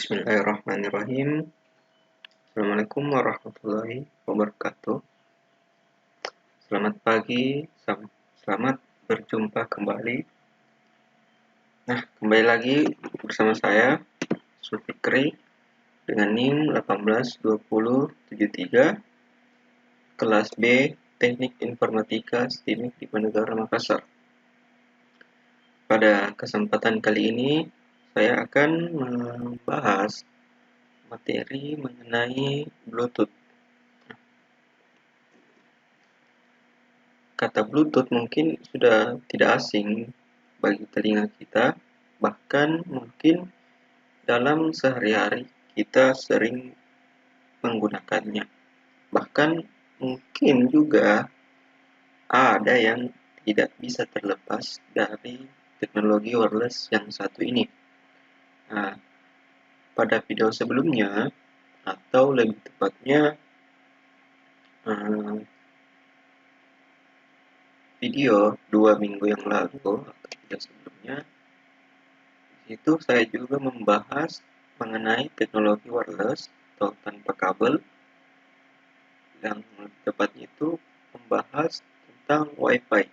Bismillahirrahmanirrahim. Assalamualaikum warahmatullahi wabarakatuh. Selamat pagi, selamat berjumpa kembali. Nah, kembali lagi bersama saya, Zulfikri, dengan NIM 182073, kelas B, Teknik Informatika STIMIK Diponegoro Makassar. Pada kesempatan kali ini, saya akan membahas materi mengenai Bluetooth. Kata Bluetooth mungkin sudah tidak asing bagi telinga kita, bahkan mungkin dalam sehari-hari kita sering menggunakannya. Bahkan mungkin juga ada yang tidak bisa terlepas dari teknologi wireless yang satu ini. Nah, pada video sebelumnya, atau lebih tepatnya video 2 minggu yang lalu atau video sebelumnya, itu saya juga membahas mengenai teknologi wireless atau tanpa kabel, yang tepatnya itu membahas tentang Wi-Fi.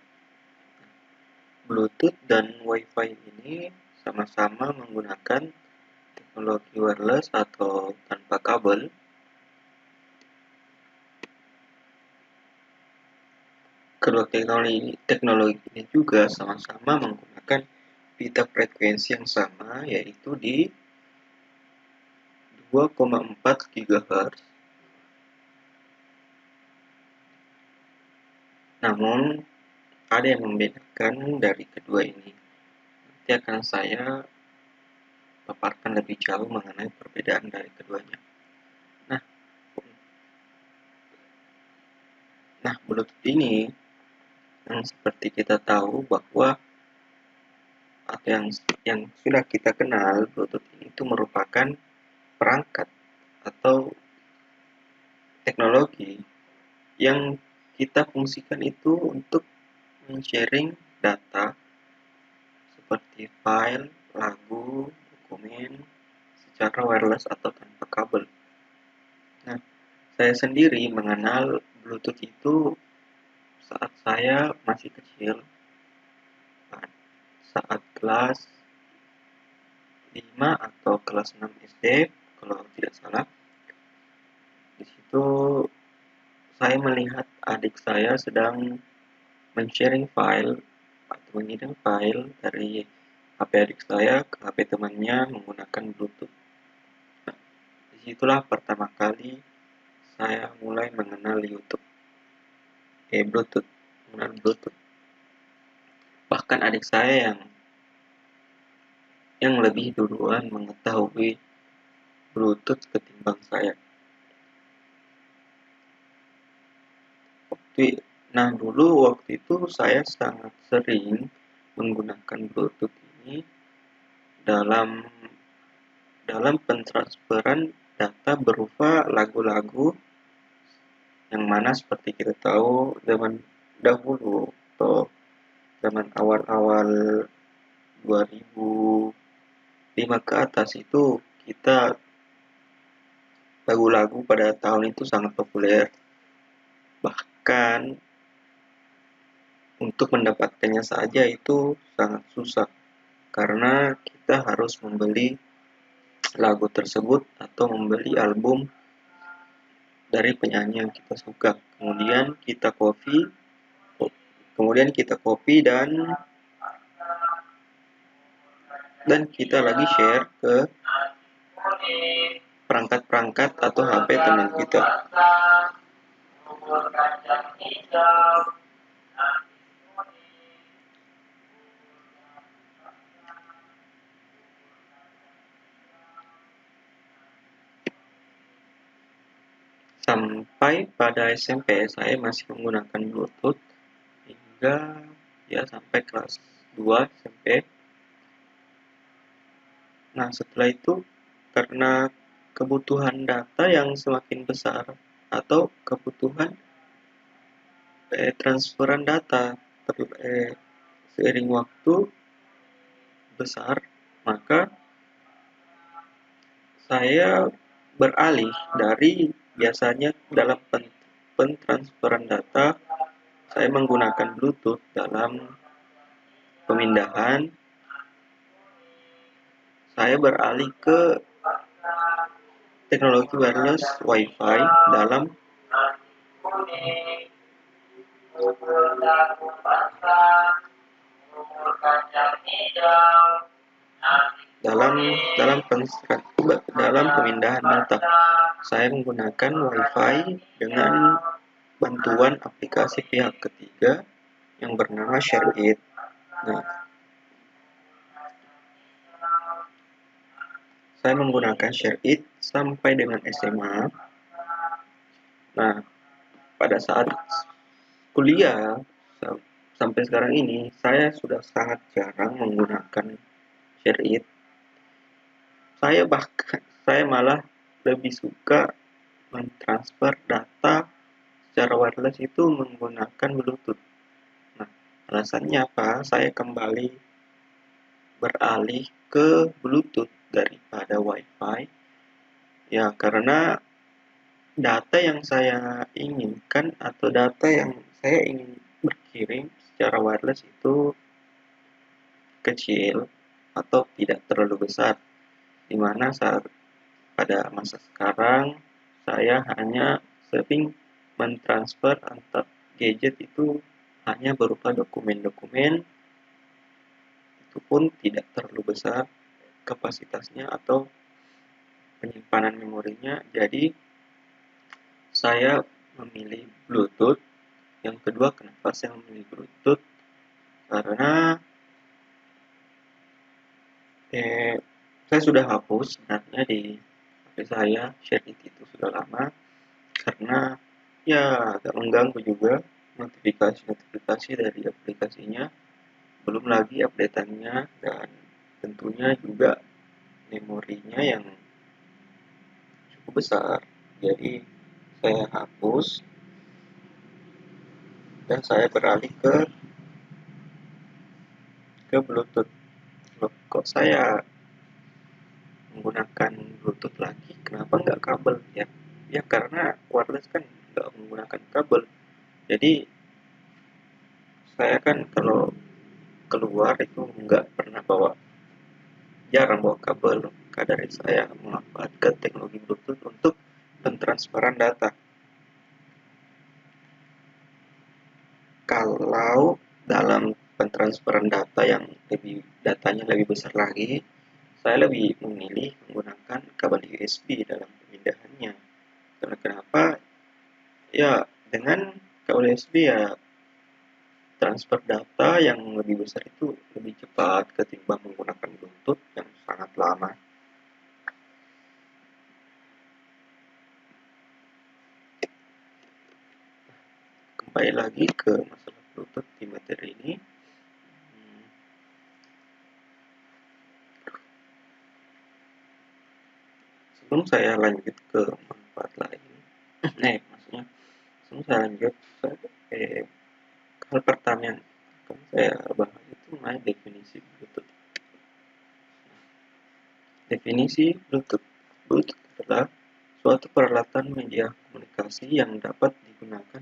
Bluetooth dan Wi-Fi ini sama-sama menggunakan teknologi wireless atau tanpa kabel. Kedua teknologi ini juga sama-sama menggunakan pita frekuensi yang sama, yaitu di 2,4 GHz. Namun, ada yang membedakan dari kedua ini. Nanti akan saya paparkan lebih jauh mengenai perbedaan dari keduanya. Nah, Bluetooth ini yang seperti kita tahu bahwa atau yang sudah kita kenal, Bluetooth ini itu merupakan perangkat atau teknologi yang kita fungsikan itu untuk men-sharing data seperti file, lagu, dokumen secara wireless atau tanpa kabel. Nah, saya sendiri mengenal Bluetooth itu saat saya masih kecil, saat kelas 5 atau kelas 6 SD kalau tidak salah. Di situ saya melihat adik saya sedang men-sharing file atau mengirim file dari HP adik saya ke HP temannya menggunakan Bluetooth. Nah, disitulah pertama kali saya mulai mengenal Bluetooth. Bahkan adik saya yang lebih duluan mengetahui Bluetooth ketimbang saya. Dulu waktu itu saya sangat sering menggunakan Bluetooth ini dalam pentransferan data berupa lagu-lagu, yang mana seperti kita tahu zaman dahulu atau zaman awal-awal 2005 ke atas itu kita lagu-lagu pada tahun itu sangat populer. Bahkan untuk mendapatkannya saja itu sangat susah karena kita harus membeli lagu tersebut atau membeli album dari penyanyi yang kita suka. Kemudian kita copy dan kita lagi share ke perangkat-perangkat atau HP teman kita. Sampai pada SMP saya masih menggunakan Bluetooth hingga sampai kelas 2 SMP. Nah, setelah itu karena kebutuhan data yang semakin besar atau kebutuhan transferan data seiring waktu besar, maka saya beralih dari biasanya dalam pentransferan data, saya menggunakan Bluetooth dalam pemindahan. Saya beralih ke teknologi wireless Wi-Fi dalam dalam dalam pemindahan data. Saya menggunakan Wi-Fi dengan bantuan aplikasi pihak ketiga yang bernama ShareIt. Nah, saya menggunakan ShareIt sampai dengan SMA. Nah, pada saat kuliah sampai sekarang ini, saya sudah sangat jarang menggunakan ShareIt. Saya malah lebih suka mentransfer data secara wireless itu menggunakan Bluetooth. Nah, alasannya apa? Saya kembali beralih ke Bluetooth daripada Wi-Fi. Ya, karena data yang saya inginkan atau data yang saya ingin berkirim secara wireless itu kecil atau tidak terlalu besar, di mana saat pada masa sekarang saya hanya sering mentransfer antar gadget itu hanya berupa dokumen-dokumen, itu pun tidak terlalu besar kapasitasnya atau penyimpanan memorinya. Jadi saya memilih Bluetooth. Yang kedua, kenapa saya memilih Bluetooth? Karena saya sudah hapus sebenarnya di HP saya ShareIt itu sudah lama, karena ya agak mengganggu juga notifikasi dari aplikasinya, belum lagi updateannya, dan tentunya juga memorinya yang cukup besar. Jadi saya hapus dan saya beralih ke Bluetooth. Loh, kok saya menggunakan Bluetooth lagi? Kenapa nggak kabel ya? Ya karena wireless kan nggak menggunakan kabel. Jadi saya kan kalau keluar itu nggak pernah jarang bawa kabel. Maka dari saya memanfaatkan teknologi Bluetooth untuk pentransferan data. Kalau dalam pentransferan data yang datanya lebih besar lagi, saya lebih memilih menggunakan kabel USB dalam pemindahannya. Karena kenapa? Ya, dengan kabel USB ya transfer data yang lebih besar itu lebih cepat ketimbang menggunakan Bluetooth yang sangat lama. Kembali lagi ke masalah Bluetooth di materi ini. Sebelum saya lanjut ke manfaat lain, maksudnya sebelum saya lanjut, hal pertama yang akan saya bahas itu mengenai definisi Bluetooth. Definisi Bluetooth. Bluetooth adalah suatu peralatan media komunikasi yang dapat digunakan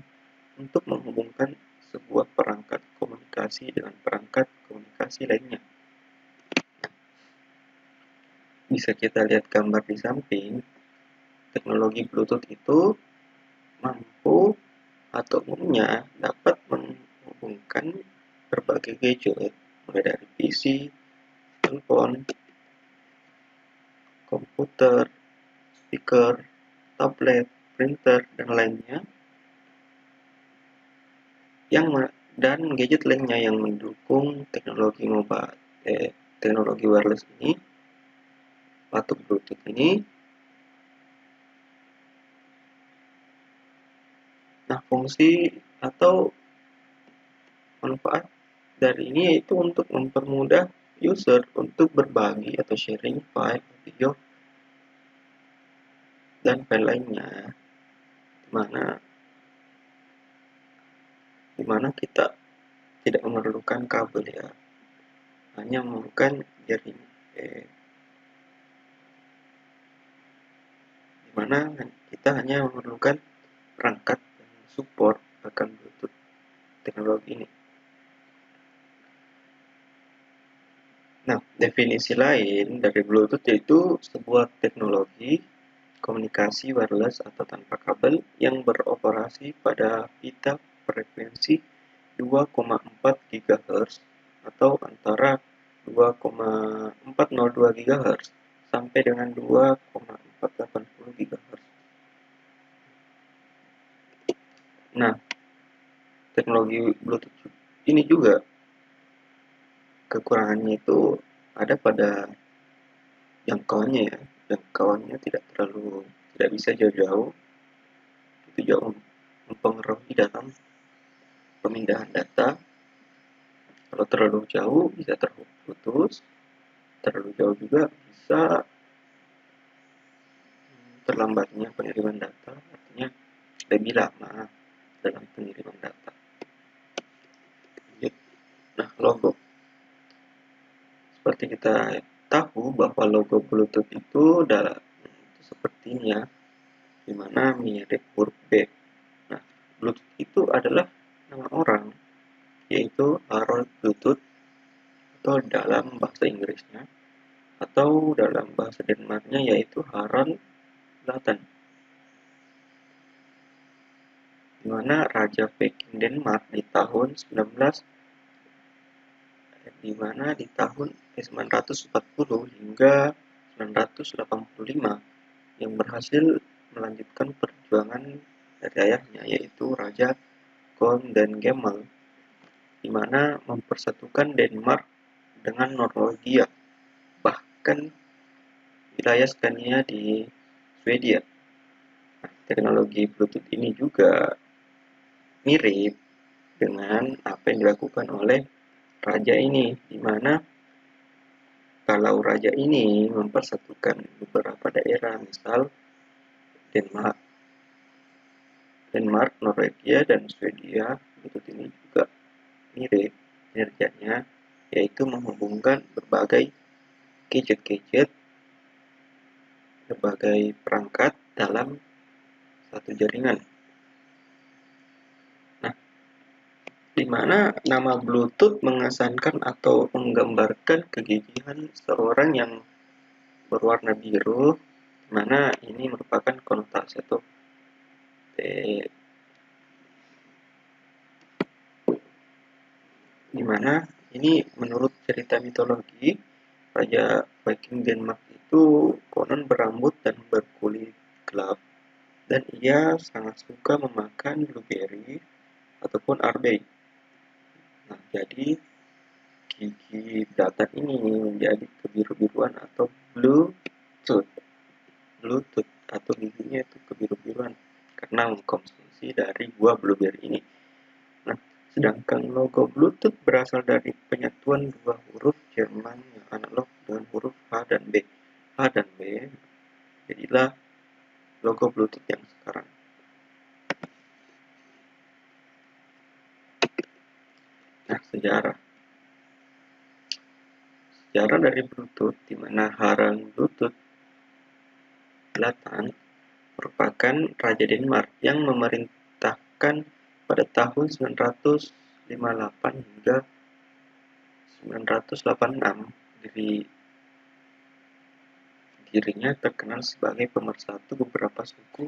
untuk menghubungkan sebuah perangkat komunikasi dengan perangkat komunikasi lainnya. Bisa kita lihat gambar di samping, teknologi Bluetooth itu mampu atau umumnya dapat menghubungkan berbagai gadget, mulai dari PC, telepon, komputer, speaker, tablet, printer, dan lainnya, dan gadget lainnya yang mendukung teknologi wireless ini atau Bluetooth ini. Nah, fungsi atau manfaat dari ini yaitu untuk mempermudah user untuk berbagi atau sharing file, video, dan file lainnya, dimana kita tidak memerlukan kabel ya, hanya memerlukan jaring mana kita hanya memerlukan perangkat yang support akan Bluetooth teknologi ini. Nah, definisi lain dari Bluetooth yaitu sebuah teknologi komunikasi wireless atau tanpa kabel yang beroperasi pada pita frekuensi 2,4 GHz atau antara 2,402 GHz sampai dengan 2,480 GHz. Nah, teknologi Bluetooth ini juga kekurangannya itu ada pada jangkauannya ya. Jangkauannya tidak bisa jauh-jauh, itu jauh mempengaruhi dalam pemindahan data. Kalau terlalu jauh bisa terputus, terlalu jauh juga bisa terlambatnya pengiriman data, artinya lebih lama dalam pengiriman data. Nah, logo. Seperti kita tahu bahwa logo Bluetooth itu sepertinya di mana mirip huruf B. Nah, Bluetooth itu adalah nama orang, yaitu Harold Bluetooth, atau dalam bahasa Inggrisnya, atau dalam bahasa Denmarknya yaitu Harald Blatten, di mana Raja Viking Denmark di tahun 940 hingga 985 yang berhasil melanjutkan perjuangan dari ayahnya yaitu Raja Gon dan Gemel, di mana mempersatukan Denmark dengan Norwegia, bahkan wilayah Skandinavia di Swedia. Nah, teknologi Bluetooth ini juga mirip dengan apa yang dilakukan oleh raja ini, di mana kalau raja ini mempersatukan beberapa daerah, misal Denmark, Norwegia, dan Swedia, Bluetooth ini juga mirip kinerjanya, yaitu menghubungkan berbagai gadget-gadget, berbagai perangkat dalam satu jaringan. Nah, di mana nama Bluetooth mengesankan atau menggambarkan kegigihan seorang yang berwarna biru, di mana ini merupakan konotasi atau di mana ini menurut cerita mitologi, Raja Viking Denmark itu konon berambut dan berkulit gelap, dan ia sangat suka memakan blueberry ataupun arbei. Nah, jadi gigi Blatten ini menjadi kebiru-biruan atau Bluetooth atau giginya itu kebiru-biruan karena mengkonsumsi dari buah blueberry ini. Nah, sedangkan logo Bluetooth berasal dari penyatuan dua huruf Jerman yang analog dengan huruf H dan B. H dan B, jadilah logo Bluetooth yang sekarang. Nah, sejarah dari Bluetooth, di mana Harald Bluetooth Blatten merupakan Raja Denmark yang memerintahkan pada tahun 958 hingga 986. Dirinya terkenal sebagai pemersatu beberapa suku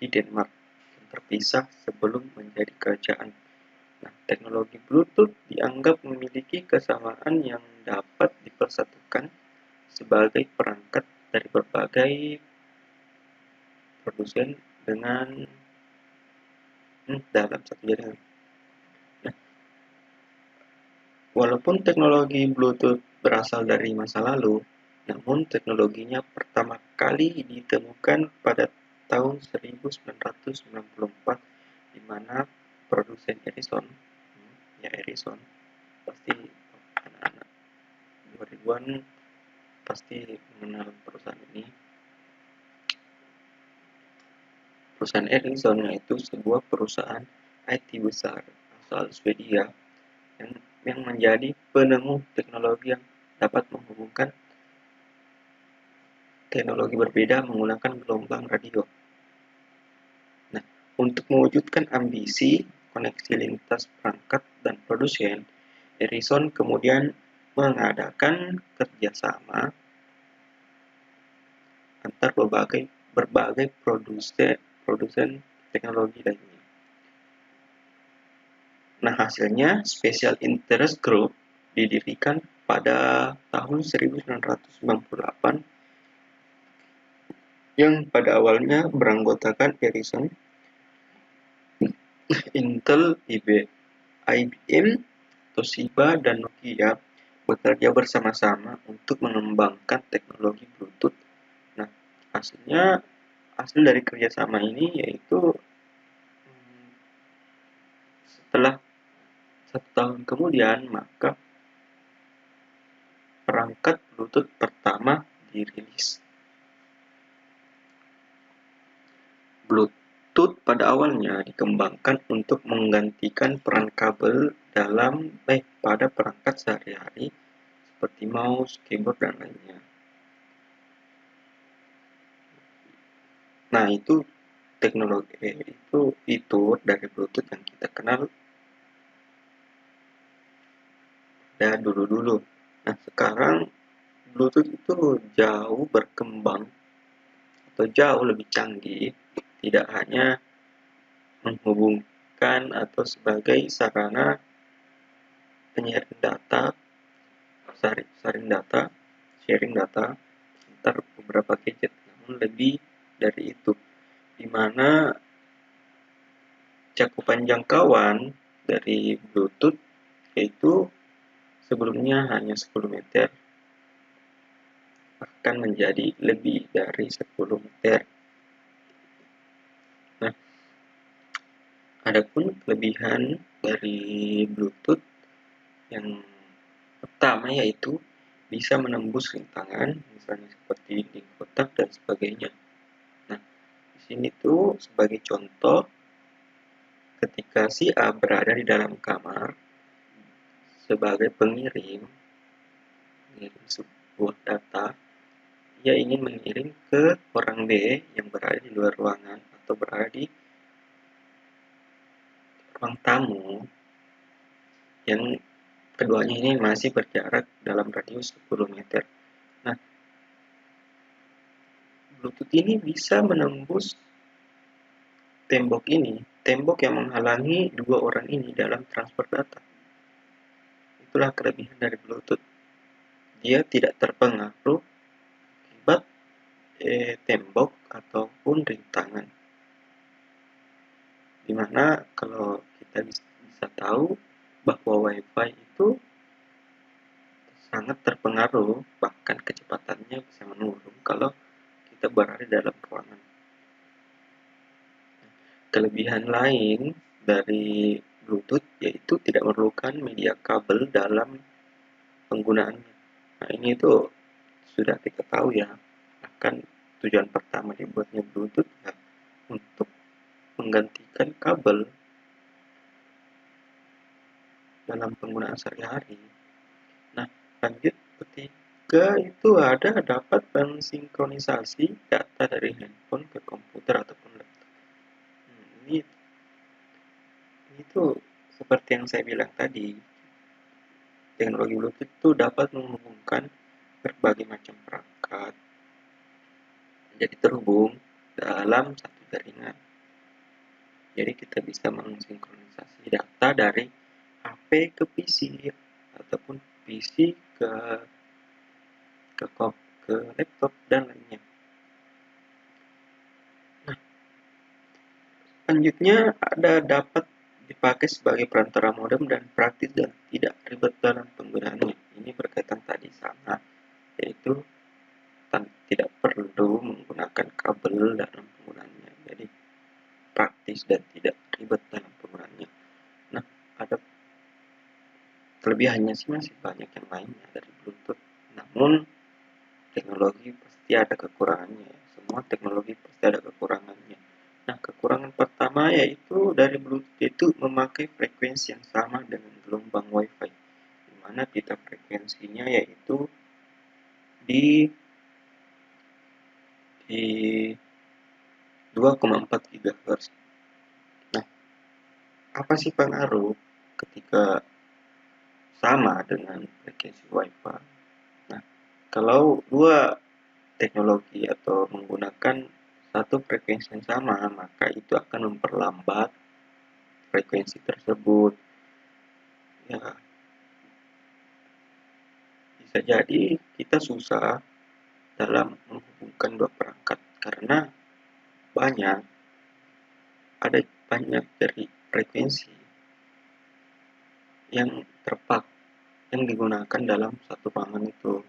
di Denmark yang terpisah sebelum menjadi kerajaan. Nah, teknologi Bluetooth dianggap memiliki kesamaan yang dapat dipersatukan sebagai perangkat dari berbagai produsen dengan dalam satu jaringan. Nah, walaupun teknologi Bluetooth berasal dari masa lalu, namun teknologinya pertama kali ditemukan pada tahun 1994, di mana produsen Ericsson pasti anak-anak 2000-an pasti mengenal perusahaan ini. Perusahaan Ericsson yaitu sebuah perusahaan IT besar asal Swedia yang menjadi penemu teknologi yang dapat menghubungkan teknologi berbeda menggunakan gelombang radio. Nah, untuk mewujudkan ambisi koneksi lintas perangkat dan produsen, Ericsson kemudian mengadakan kerjasama antar berbagai produsen teknologi lainnya. Nah, hasilnya Special Interest Group didirikan pada tahun 1998 yang pada awalnya beranggotakan Ericsson, Intel, IBM, Toshiba, dan Nokia bekerja bersama-sama untuk mengembangkan teknologi Bluetooth. Nah, hasil dari kerjasama ini yaitu setelah 1 tahun kemudian, maka perangkat Bluetooth pertama dirilis. Bluetooth pada awalnya dikembangkan untuk menggantikan peran kabel pada perangkat sehari-hari seperti mouse, keyboard, dan lainnya. Nah, itu teknologi itu dari Bluetooth yang kita kenal dulu. Nah, sekarang Bluetooth itu jauh berkembang atau jauh lebih canggih, tidak hanya menghubungkan atau sebagai sarana penyaring data, sharing data antar beberapa gadget, namun lebih dari itu, di mana cakupan jangkauan dari Bluetooth yaitu sebelumnya hanya 10 meter, akan menjadi lebih dari 10 meter. Nah, adapun kelebihan dari Bluetooth yang pertama yaitu bisa menembus rintangan, misalnya seperti di kotak dan sebagainya. Nah, di sini tuh sebagai contoh, ketika si A berada di dalam kamar sebagai pengirim sebuah data, ia ingin mengirim ke orang B yang berada di luar ruangan atau berada di ruang tamu yang keduanya ini masih berjarak dalam radius 10 meter. Nah, Bluetooth ini bisa menembus tembok yang menghalangi dua orang ini dalam transfer data. Itulah kelebihan dari Bluetooth. Dia tidak terpengaruh akibat tembok ataupun rintangan. Dimana kalau kita bisa tahu bahwa WiFi itu sangat terpengaruh, bahkan kecepatannya bisa menurun kalau kita berada dalam ruangan. Kelebihan lain dari Bluetooth yaitu tidak memerlukan media kabel dalam penggunaannya. Nah, ini itu sudah kita tahu ya, akan tujuan pertama dibuatnya Bluetooth ya untuk menggantikan kabel dalam penggunaan sehari-hari. Nah, lanjut ketiga itu dapat mensinkronisasi data dari handphone ke komputer ataupun laptop. Ini itu seperti yang saya bilang tadi, teknologi Bluetooth itu dapat menghubungkan berbagai macam perangkat jadi terhubung dalam satu jaringan. Jadi kita bisa mensinkronisasi data dari HP ke PC ataupun PC ke laptop dan lainnya. Nah, selanjutnya dapat dipakai sebagai perantara modem dan praktis dan tidak ribet dalam penggunaannya. Ini berkaitan tadi sama, yaitu tidak perlu menggunakan kabel dalam penggunaannya. Jadi praktis dan tidak ribet dalam penggunaannya. Nah, ada kelebihannya sih masih banyak yang lainnya dari Bluetooth. Namun teknologi pasti ada kekurangannya. Semua teknologi pasti ada kekurangannya. Nah, kekurangan pertama yaitu dari Bluetooth itu memakai frekuensi yang sama dengan gelombang WiFi, di mana pita frekuensinya yaitu di di 2,4 GHz. Nah, apa sih pengaruh ketika sama dengan frekuensi Wi-Fi? Nah, kalau dua teknologi atau menggunakan satu frekuensi yang sama, maka itu akan memperlambat frekuensi tersebut. Ya, bisa jadi kita susah dalam menghubungkan dua perangkat karena banyak ada banyak dari frekuensi yang yang digunakan dalam satu ruangan itu.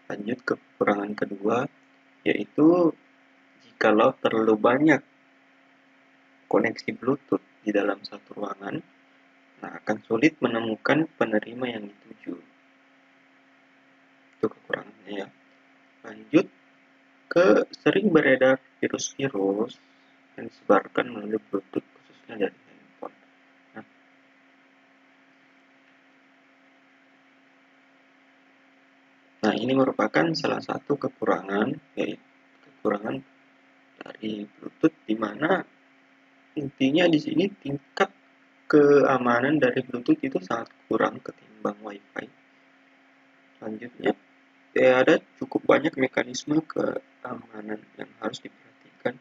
Lanjut ke kekurangan kedua, yaitu jikalau terlalu banyak koneksi Bluetooth di dalam satu ruangan, nah akan sulit menemukan penerima yang dituju. Itu kekurangannya ya. Lanjut ke sering beredar virus-virus yang disebarkan melalui Bluetooth khususnya dari handphone. Nah, ini merupakan salah satu kekurangan, yaitu kekurangan dari Bluetooth, di mana intinya di sini tingkat keamanan dari Bluetooth itu sangat kurang ketimbang Wi-Fi. Selanjutnya, ya ada cukup banyak mekanisme keamanan yang harus diperhatikan.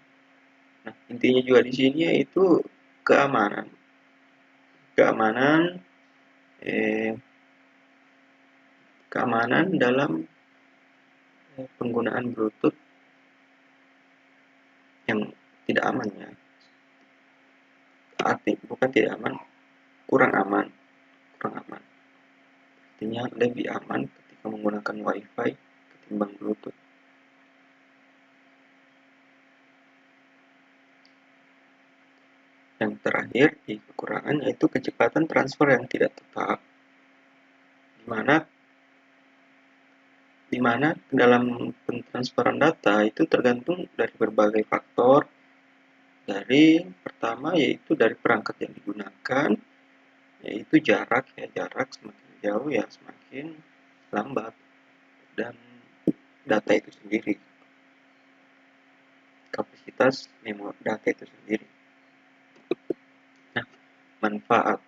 Nah, intinya juga di sini yaitu keamanan. Keamanan keamanan dalam penggunaan Bluetooth yang tidak aman ya. Bukan tidak aman, kurang aman. Artinya lebih aman ketika menggunakan Wi-Fi ketimbang Bluetooth. Yang terakhir di kekurangan yaitu kecepatan transfer yang tidak tetap, di mana dalam pentransferan data itu tergantung dari berbagai faktor. Dari pertama yaitu dari perangkat yang digunakan, yaitu jarak semakin jauh ya semakin lambat, dan data itu sendiri, kapasitas memori data itu sendiri. Nah, manfaat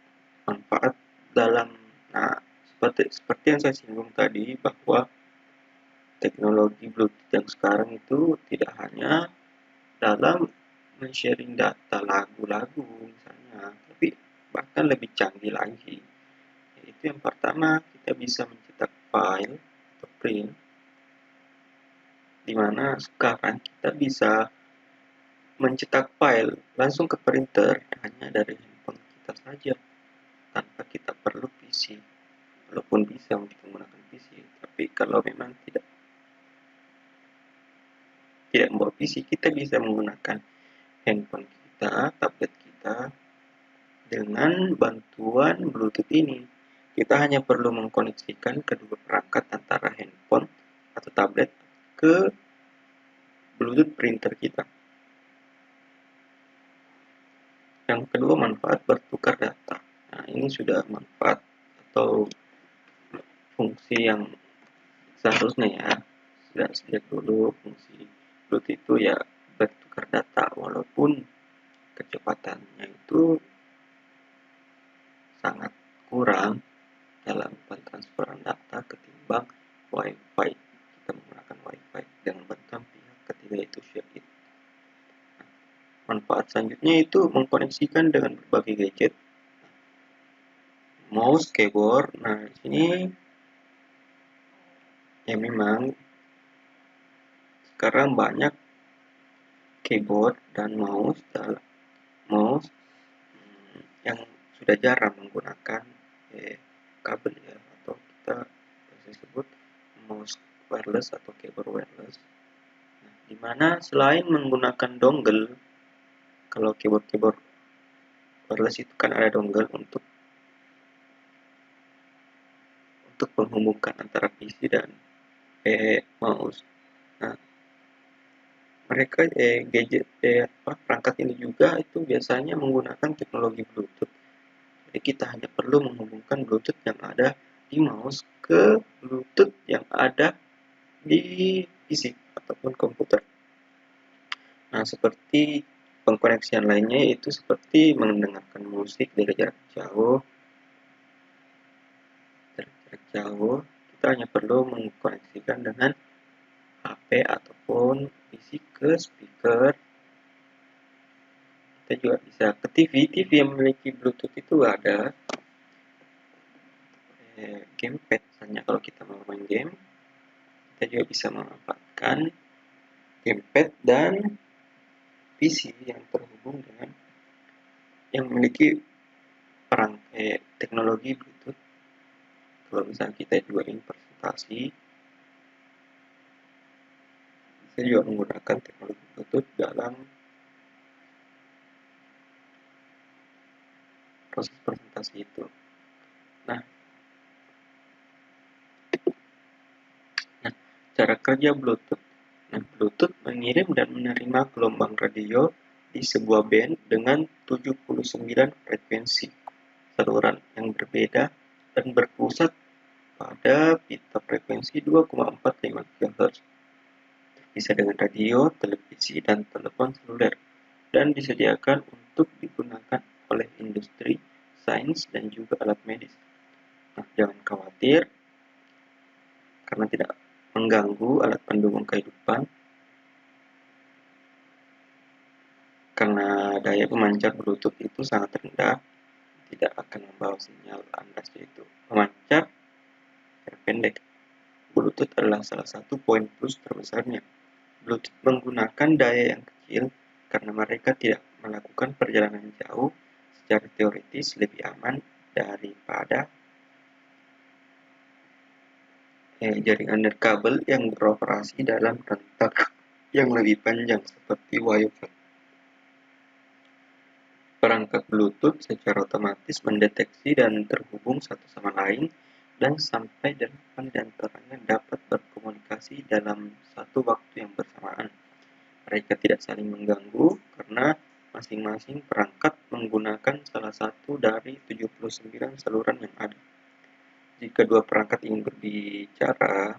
dalam seperti yang saya singgung tadi, bahwa teknologi Bluetooth yang sekarang itu tidak hanya dalam men-sharing data lagu-lagu misalnya, tapi bahkan lebih canggih lagi. Yaitu yang pertama, kita bisa mencetak file atau print, di mana sekarang kita bisa mencetak file langsung ke printer hanya dari handphone kita saja, tanpa kita perlu PC. Walaupun bisa untuk menggunakan PC, tapi kalau memang tidak membawa PC, kita bisa menggunakan handphone kita, tablet kita, dengan bantuan Bluetooth ini. Kita hanya perlu mengkoneksikan kedua perangkat antara handphone atau tablet ke Bluetooth printer kita. Yang kedua, manfaat bertukar data. Nah, ini sudah manfaat atau fungsi yang seharusnya ya. Sudah sejak dulu fungsi Bluetooth itu ya bertukar data, walaupun kecepatannya itu sangat kurang dalam pentransferan data ketimbang Wi-Fi. Kita menggunakan Wi-Fi dengan bantuan pihak ketiga yaitu ShareIt. Manfaat selanjutnya itu mengkoneksikan dengan berbagai gadget, mouse, keyboard. Nah, di sini ya memang sekarang banyak keyboard dan mouse yang sudah jarang menggunakan kabel ya, atau kita bisa sebut mouse wireless atau keyboard wireless. Nah, dimana selain menggunakan dongle, kalau keyboard wireless itu kan ada dongle untuk menghubungkan antara PC dan mouse. Nah, mereka perangkat ini juga itu biasanya menggunakan teknologi Bluetooth. Jadi kita hanya perlu menghubungkan Bluetooth yang ada di mouse ke Bluetooth yang ada di PC ataupun komputer. Nah, seperti pengkoneksian lainnya itu seperti mendengarkan musik dari jarak jauh. Kita hanya perlu mengkoneksikan dengan HP ataupun PC ke speaker. Kita juga bisa ke TV yang memiliki Bluetooth itu ada gamepad. Misalnya kalau kita mau main game, kita juga bisa memanfaatkan gamepad dan PC yang terhubung dengan yang memiliki teknologi Bluetooth. Kalau misalnya kita juga ingin presentasi, bisa juga menggunakan teknologi Bluetooth dalam proses presentasi itu. Nah, cara kerja Bluetooth. Nah, Bluetooth mengirim dan menerima gelombang radio di sebuah band dengan 79 frekuensi saluran yang berbeda dan berpusat pada pita frekuensi 2,45 GHz. Bisa dengan radio, televisi, dan telepon seluler, dan disediakan untuk digunakan oleh industri, sains, dan juga alat medis. Nah, jangan khawatir karena tidak mengganggu alat pendukung kehidupan, karena daya pemancar Bluetooth itu sangat rendah, tidak akan membawa sinyal Anda yaitu memancar jarak pendek. Bluetooth adalah salah satu poin plus terbesarnya. Bluetooth menggunakan daya yang kecil karena mereka tidak melakukan perjalanan jauh, secara teoritis lebih aman daripada jaringan nirkabel yang beroperasi dalam rentang yang lebih panjang seperti Wi-Fi. Perangkat Bluetooth secara otomatis mendeteksi dan terhubung satu sama lain, dan sampai 8 di antaranya dapat berkomunikasi dalam satu waktu yang bersamaan. Mereka tidak saling mengganggu karena masing-masing perangkat menggunakan salah satu dari 79 saluran yang ada. Jika dua perangkat ingin berbicara,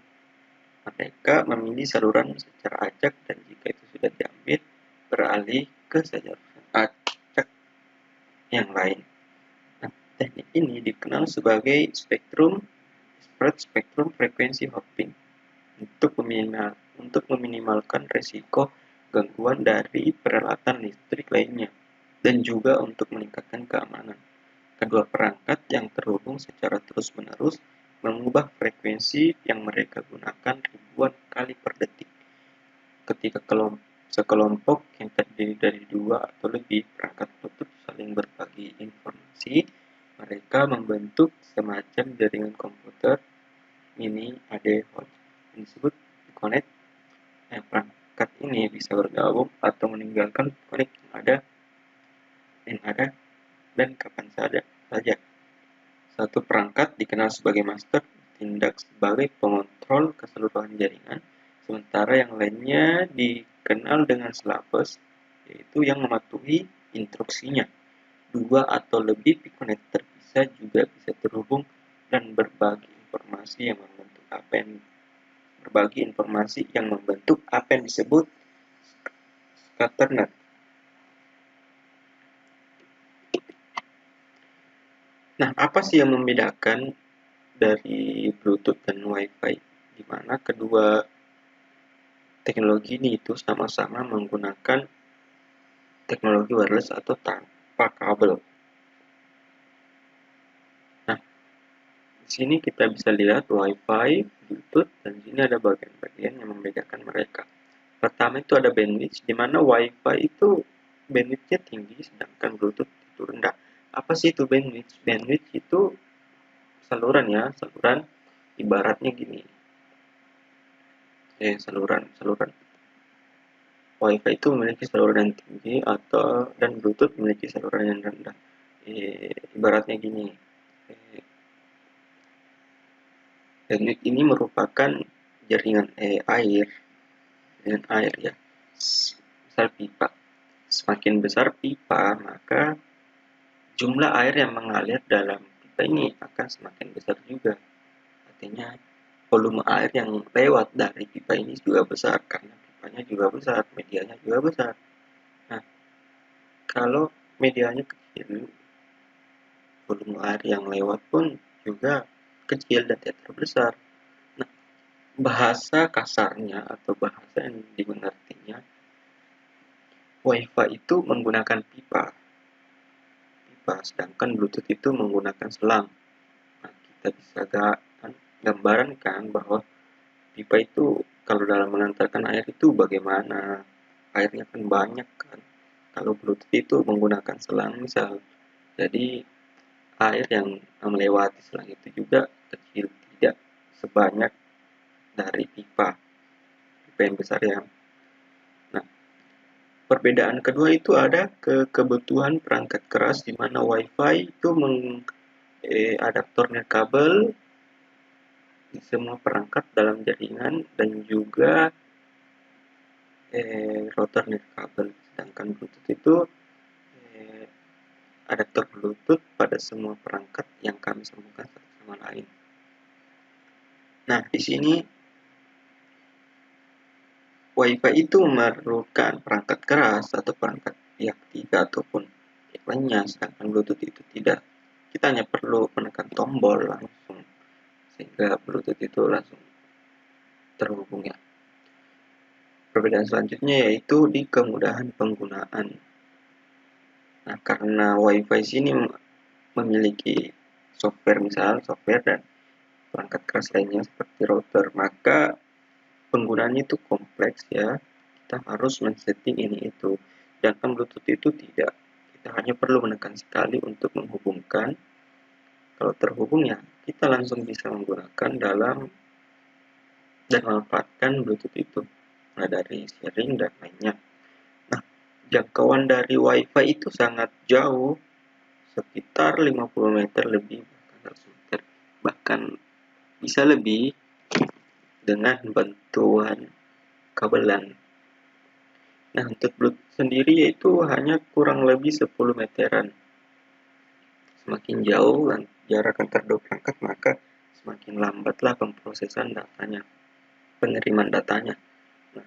mereka memilih saluran secara acak, dan jika itu sudah diambil, beralih ke saluran acak yang lain. Nah, teknik ini dikenal sebagai spread spectrum frequency hopping untuk meminimalkan resiko gangguan dari peralatan listrik lainnya, dan juga untuk meningkatkan keamanan. Kedua perangkat yang terhubung secara terus-menerus mengubah frekuensi yang mereka gunakan ribuan kali per detik. Ketika sekelompok yang terdiri dari dua atau lebih perangkat Bluetooth saling berbagi informasi, mereka membentuk semacam jaringan komputer mini AD-Hot yang disebut Connect. Perangkat ini bisa bergabung atau meninggalkan Connect yang ada dan kapan saja. Satu perangkat dikenal sebagai master, bertindak sebagai pengontrol keseluruhan jaringan, sementara yang lainnya dikenal dengan slavers, yaitu yang mematuhi instruksinya. Dua atau lebih piconet terpisah juga bisa terhubung dan berbagi informasi yang membentuk apa yang disebut scatternet. Nah, apa sih yang membedakan dari Bluetooth dan Wi-Fi? Di mana kedua teknologi ini itu sama-sama menggunakan teknologi wireless atau tanpa kabel. Nah, di sini kita bisa lihat Wi-Fi, Bluetooth, dan di sini ada bagian-bagian yang membedakan mereka. Pertama itu ada bandwidth, di mana Wi-Fi itu bandwidth-nya tinggi, sedangkan Bluetooth itu rendah. Apa sih itu bandwidth? Bandwidth itu saluran ibaratnya gini. Saluran Wi-Fi itu memiliki saluran yang tinggi dan Bluetooth memiliki saluran yang rendah. Ibaratnya gini. Bandwidth ini merupakan jaringan air ya. Misal pipa. Semakin besar pipa, maka jumlah air yang mengalir dalam pipa ini akan semakin besar juga. Artinya volume air yang lewat dari pipa ini juga besar karena pipa-pipanya juga besar, medianya juga besar. Nah, kalau medianya kecil, volume air yang lewat pun juga kecil dan tidak terlalu besar. Nah, bahasa kasarnya atau bahasa yang dimengertinya, WiFi itu menggunakan pipa, sedangkan Bluetooth itu menggunakan selang. Nah, kita bisa gambarankan bahwa pipa itu kalau dalam mengantarkan air itu bagaimana? Airnya kan banyak kan. Kalau Bluetooth itu menggunakan selang misal, jadi air yang melewati selang itu juga kecil, tidak sebanyak dari pipa yang besar ya. Nah, perbedaan kedua itu ada kebutuhan perangkat keras di mana WiFi itu adaptor nirkabel di semua perangkat dalam jaringan dan juga router nirkabel. Sedangkan Bluetooth itu adaptor Bluetooth pada semua perangkat yang kami sambungkan satu sama lain. Nah, di sini WiFi itu memerlukan perangkat keras atau perangkat pihak ketiga ataupun pihak lainnya, sedangkan Bluetooth itu tidak. Kita hanya perlu menekan tombol langsung sehingga Bluetooth itu langsung terhubung ya. Perbedaan selanjutnya yaitu di kemudahan penggunaan. Nah, karena WiFi sini memiliki software dan perangkat keras lainnya seperti router, maka penggunaannya itu kompleks ya. Kita harus men-setting ini itu. Sedangkan Bluetooth itu tidak. Kita hanya perlu menekan sekali untuk menghubungkan. Kalau terhubung ya, kita langsung bisa menggunakan dan memanfaatkan Bluetooth itu. Nah, dari sharing dan lainnya. Nah, jangkauan dari WiFi itu sangat jauh, sekitar 50 meter lebih, bahkan 100 meter. Bahkan bisa lebih dengan bantuan kabelan. Nah, untuk Bluetooth sendiri yaitu hanya kurang lebih 10 meteran. Semakin jauh jarak antar dua perangkat, maka semakin lambatlah pemrosesan datanya, penerimaan datanya. Nah,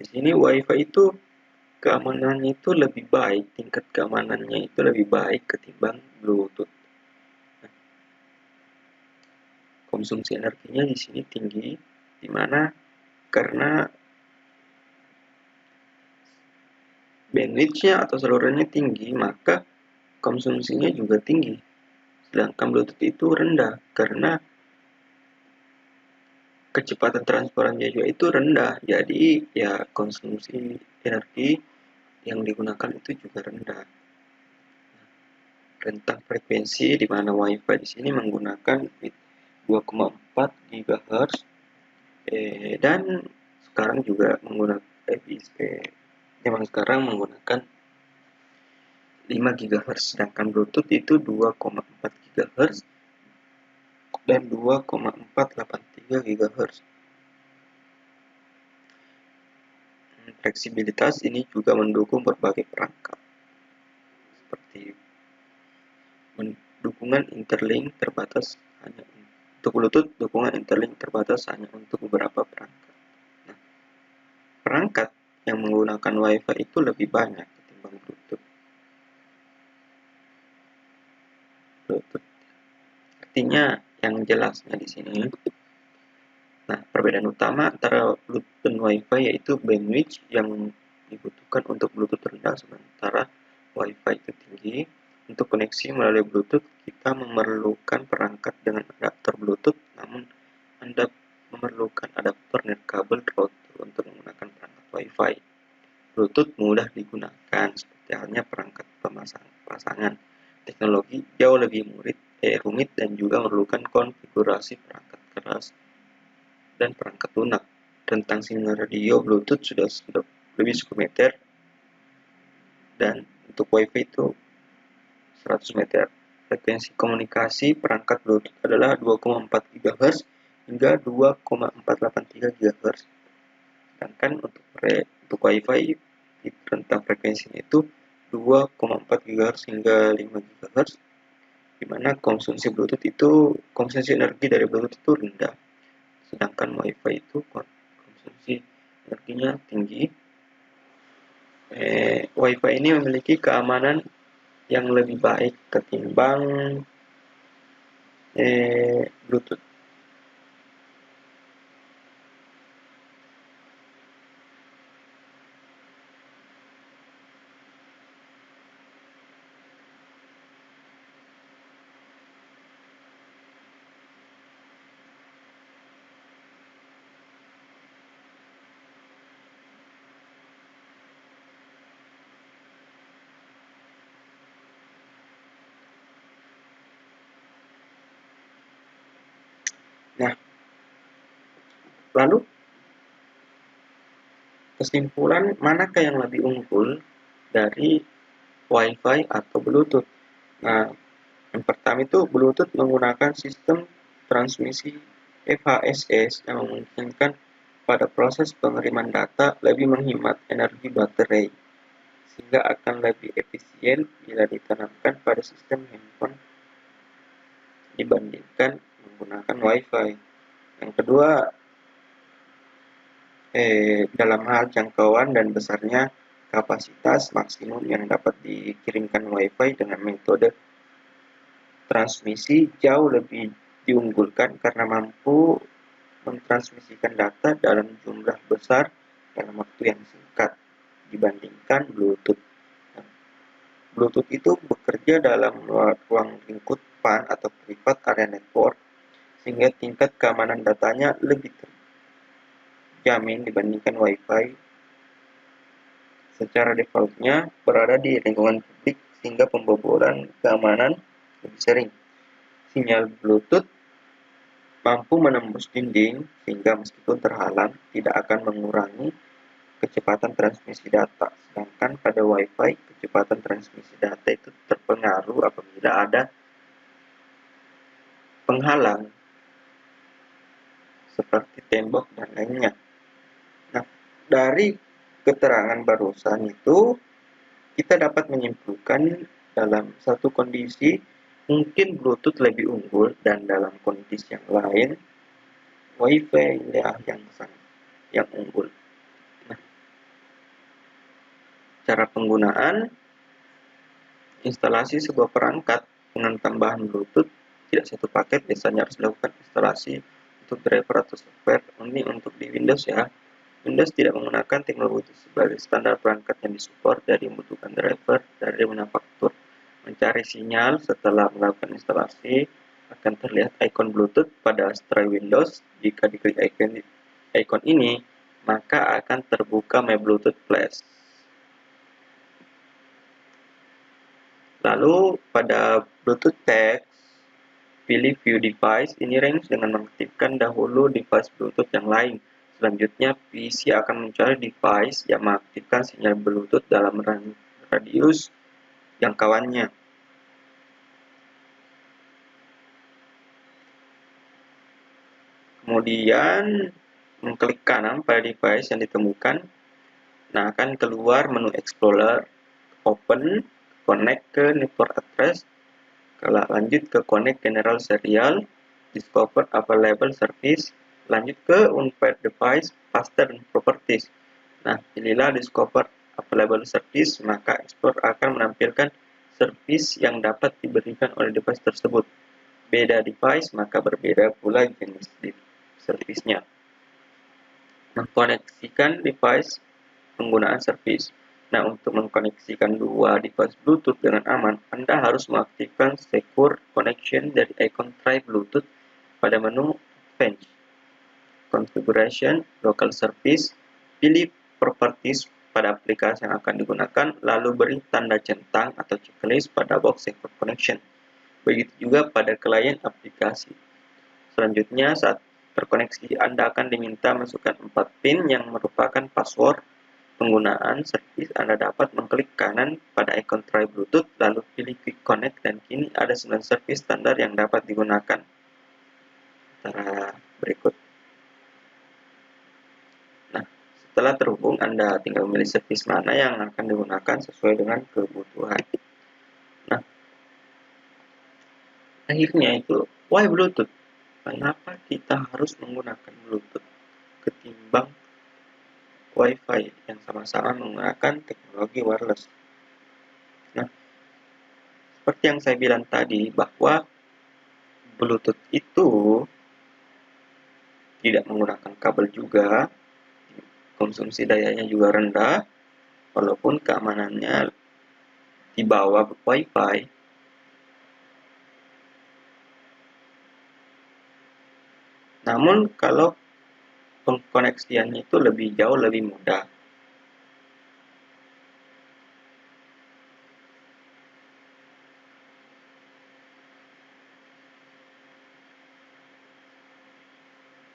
di sini WiFi itu keamanannya itu lebih baik, tingkat keamanannya itu lebih baik ketimbang Bluetooth. Nah, konsumsi energinya di sini tinggi, di mana karena bandwidth-nya atau salurannya tinggi, maka konsumsinya juga tinggi. Sedangkan Bluetooth itu rendah karena kecepatan transferannya juga itu rendah. Jadi ya konsumsi energi yang digunakan itu juga rendah. Rentang frekuensi di mana WiFi di sini menggunakan 2,4 GHz dan sekarang juga menggunakan memang sekarang menggunakan 5 GHz, sedangkan Bluetooth itu 2,4 GHz dan 2,483 GHz. Fleksibilitas ini juga mendukung berbagai perangkat, seperti dukungan interlink terbatas hanya untuk Bluetooth, dukungan interlink terbatas hanya untuk beberapa perangkat. Nah, perangkat yang menggunakan WiFi itu lebih banyak ketimbang Bluetooth. Artinya yang jelasnya di sini. Nah, perbedaan utama antara Bluetooth dan WiFi yaitu bandwidth yang dibutuhkan untuk Bluetooth rendah, sementara WiFi itu tinggi. Untuk koneksi melalui Bluetooth, kita memerlukan perangkat dengan adaptor Bluetooth, namun Anda memerlukan adaptor nirkabel router untuk menggunakan perangkat WiFi. Bluetooth mudah digunakan, seperti halnya perangkat pasangan. Teknologi jauh lebih rumit dan juga memerlukan konfigurasi perangkat keras dan perangkat lunak. Rentang sinyal radio Bluetooth sudah lebih 10 meter dan untuk WiFi itu 100 meter. Frekuensi komunikasi perangkat Bluetooth adalah 2,4 GHz hingga 2,483 GHz. Sedangkan untuk WiFi rentang frekuensinya itu 2,4 GHz hingga 5 GHz, di mana konsumsi energi dari Bluetooth itu rendah. sedangkan WiFi itu konsumsi energinya tinggi. WiFi ini memiliki keamanan yang lebih baik ketimbang Bluetooth. Nah, lalu kesimpulan manakah yang lebih unggul dari WiFi atau Bluetooth? Nah, yang pertama itu Bluetooth menggunakan sistem transmisi FHSS yang memungkinkan pada proses pengiriman data lebih menghemat energi baterai, sehingga akan lebih efisien bila ditanamkan pada sistem handphone dibandingkan menggunakan WiFi. Yang kedua, dalam hal jangkauan dan besarnya kapasitas maksimum yang dapat dikirimkan WiFi dengan metode transmisi jauh lebih diunggulkan karena mampu mentransmisikan data dalam jumlah besar dalam waktu yang singkat dibandingkan Bluetooth. Bluetooth itu bekerja dalam ruang lingkup PAN atau Private Area Network, sehingga tingkat keamanan datanya lebih terjamin dibandingkan WiFi. Secara defaultnya berada di lingkungan publik, sehingga pembobolan keamanan lebih sering. Sinyal Bluetooth mampu menembus dinding, sehingga meskipun terhalang, tidak akan mengurangi kecepatan transmisi data. Sedangkan pada WiFi, kecepatan transmisi data itu terpengaruh apabila ada penghalang seperti tembok dan lainnya. Nah, dari keterangan barusan itu, kita dapat menyimpulkan dalam satu kondisi mungkin Bluetooth lebih unggul dan dalam kondisi yang lain WiFi yang unggul. Nah, cara penggunaan instalasi sebuah perangkat dengan tambahan Bluetooth tidak satu paket, biasanya harus dilakukan instalasi untuk driver atau software. Ini untuk di Windows ya. Windows tidak menggunakan teknologi sebagai standar perangkat yang disupport, jadi membutuhkan driver dari manufaktur. Mencari sinyal setelah melakukan instalasi akan terlihat ikon Bluetooth pada seterai Windows. Jika diklik ikon ini, maka akan terbuka My Bluetooth Flash. Lalu pada Bluetooth text, pilih View Device. Ini range dengan mengaktifkan dahulu device Bluetooth yang lain. Selanjutnya, PC akan mencari device yang mengaktifkan sinyal Bluetooth dalam radius jangkauannya. Kemudian, mengklik kanan pada device yang ditemukan. Nah, akan keluar menu Explorer, Open, Connect ke Network Address, lanjut ke Connect General Serial, Discover Available Service, lanjut ke Unpaired Device, Faster dan Properties. Nah, pilihlah Discover Available Service, maka Explorer akan menampilkan service yang dapat diberikan oleh device tersebut. Beda device, maka berbeda pula jenis service-nya. Mengkoneksikan device penggunaan service. Nah, untuk mengkoneksikan dua device Bluetooth dengan aman, Anda harus mengaktifkan Secure Connection dari ikon Try Bluetooth pada menu Advanced, Configuration, Local Service, pilih Properties pada aplikasi yang akan digunakan, lalu beri tanda centang atau checklist pada box Secure Connection. Begitu juga pada klien aplikasi. Selanjutnya, saat terkoneksi, Anda akan diminta masukkan 4 PIN yang merupakan password penggunaan service. Anda dapat mengklik kanan pada ikon Try Bluetooth, lalu pilih Quick Connect, dan kini ada 9 service standar yang dapat digunakan. Cara berikut. Nah, setelah terhubung, Anda tinggal memilih service mana yang akan digunakan sesuai dengan kebutuhan. Nah, akhirnya itu, why Bluetooth? kenapa kita harus menggunakan Bluetooth ketimbang Wi-Fi yang sama-sama menggunakan teknologi wireless? Nah, seperti yang saya bilang tadi, bahwa Bluetooth itu tidak menggunakan kabel juga, konsumsi dayanya juga rendah, walaupun keamanannya di bawah Wi-Fi. Namun kalau pengkoneksiannya itu jauh lebih mudah.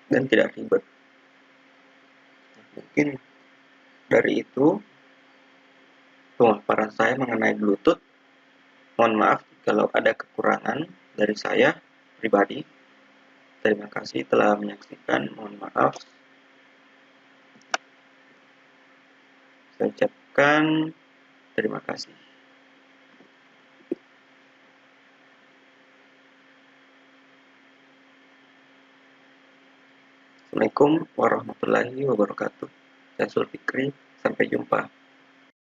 Dan tidak ribet. Mungkin dari itu pemaparan saya mengenai Bluetooth. Mohon maaf kalau ada kekurangan dari saya pribadi. Terima kasih telah menyaksikan. Mohon maaf. Saya ucapkan terima kasih. Assalamualaikum warahmatullahi wabarakatuh. Saya Zulfikri. Sampai jumpa.